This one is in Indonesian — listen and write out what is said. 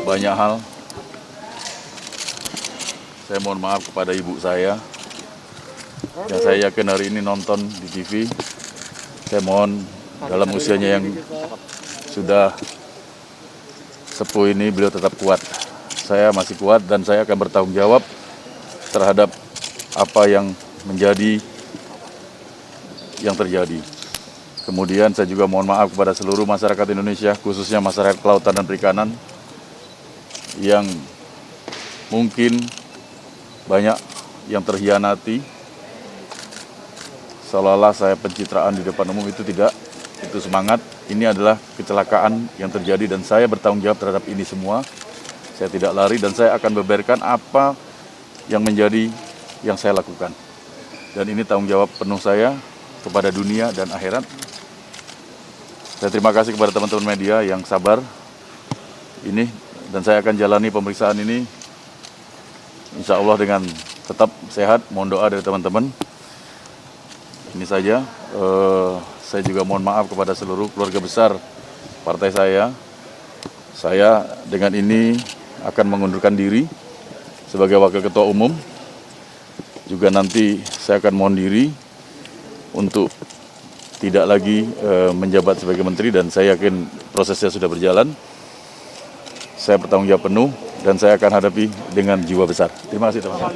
banyak hal. Saya mohon maaf kepada ibu saya, yang saya yakin hari ini nonton di TV. Saya mohon dalam usianya yang sudah sepuh ini beliau tetap kuat. Saya masih kuat dan saya akan bertanggung jawab terhadap apa yang menjadi yang terjadi. Kemudian saya juga mohon maaf kepada seluruh masyarakat Indonesia, khususnya masyarakat kelautan dan perikanan, yang mungkin banyak yang terhianati, seolah-olah saya pencitraan di depan umum. Itu tidak, itu semangat. Ini adalah kecelakaan yang terjadi dan saya bertanggung jawab terhadap ini semua. Saya tidak lari dan saya akan beberkan apa yang menjadi yang saya lakukan. Dan ini tanggung jawab penuh saya kepada dunia dan akhirat. Saya terima kasih kepada teman-teman media yang sabar ini, dan saya akan jalani pemeriksaan ini insya Allah dengan tetap sehat. Mohon doa dari teman-teman. Ini saja. Saya juga mohon maaf kepada seluruh keluarga besar partai saya. Saya dengan ini akan mengundurkan diri sebagai wakil ketua umum. Juga nanti saya akan mohon diri untuk tidak lagi menjabat sebagai menteri, dan saya yakin prosesnya sudah berjalan. Saya bertanggung jawab penuh dan saya akan hadapi dengan jiwa besar. Terima kasih teman-teman.